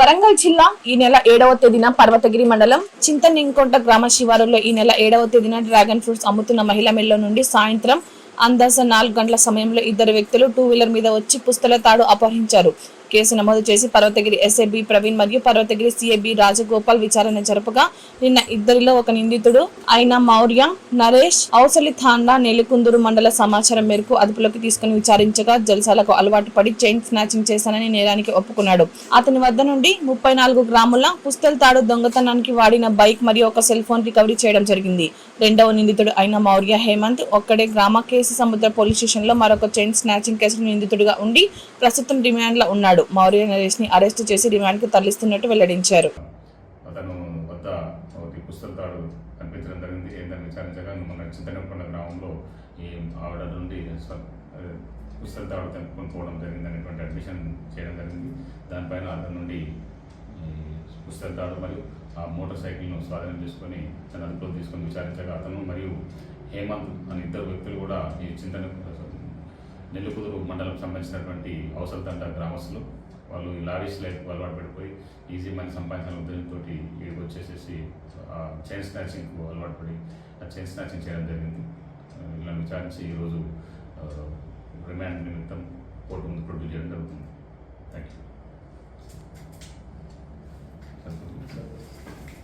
వరంగల్ జిల్లా ఈ నెల 7వ తేదీన పర్వతగిరి మండలం చింతనింకొంట గ్రామ శివారులో ఈ నెల 7వ తేదీన డ్రాగన్ ఫ్రూట్స్ అమ్ముతున్న మహిళ మెల్ల నుండి సాయంత్రం అందాజ 4 గంటల సమయంలో ఇద్దరు వ్యక్తులు 2 వీలర్ మీద వచ్చి పుస్తల తాడు అపహరించారు. కేసు నమోదు చేసి పర్వతగిరి ఎస్ఐ బి ప్రవీణ్ మరియు పర్వతగిరి సిఐ బి రాజగోపాల్ విచారణ జరపగా నిన్న ఇద్దరిలో ఒక నిందితుడు అయిన మౌర్య నరేష్ ఔసలి థాండా నెల్లికుందూరు మండల సమాచారం మేరకు అదుపులోకి తీసుకుని విచారించగా జల్సాలకు అలవాటు పడి చైన్ స్నాచింగ్ చేశానని నేరానికి ఒప్పుకున్నాడు. అతని వద్ద నుండి 34 గ్రాముల పుస్తల తాడు దొంగతనానికి వాడిన బైక్ మరియు ఒక సెల్ ఫోన్ రికవరీ చేయడం జరిగింది. రెండవ నిందితుడు అయిన మౌర్య హేమంత్ ఒక్కడే గ్రామ కేసు సముద్ర పోలీస్ స్టేషన్ లో మరొక చైన్ స్నాచింగ్ కేసులో నిందితుడిగా ఉండి ప్రస్తుతం రిమాండ్ లో ఉన్నాడు. మౌర్య నరేష్ ని అరెస్టు చేసి రిమాండ్ కు తరలిస్తున్నట్టు వెల్లడించారు. అతను వద్ద ఒకటి పుస్తల తాడు కనిపించడం జరిగింది. ఏంటని విచారించగా మన చింతనింకొండ గ్రామంలో ఈ ఆవిడ నుండి పుస్తల తాడు కొనుక్కోవడం జరిగింది అనేటువంటి అడ్మిషన్ చేయడం జరిగింది. దానిపైన అతని నుండి పుస్తల తాడు మరియు ఆ మోటార్ సైకిల్ను స్వాధీనం చేసుకొని తన అదుపులో తీసుకొని విచారించగా అతను మరియు హేమంత్ అనే ఇద్దరు వ్యక్తులు కూడా ఈ నెల్లికుదురు మండలం సంబంధించినటువంటి ఔసలితండ గ్రామస్తులు. వాళ్ళు ఈ లారీస్ లైఫ్ అలవాటు పడిపోయి ఈజీ మనీ సంపాదించిన ఉద్దేశంతో ఇక్కడికి వచ్చేసేసి చైన్ స్నాచింగ్కు అలవాటు పడి ఆ చైన్ స్నాచింగ్ చేయడం జరిగింది. ఇలా విచారించి ఈరోజు రిమాండ్ నిమిత్తం కోర్టు ముందు ప్రొడ్యూస్ చేయడం జరుగుతుంది. Thank you.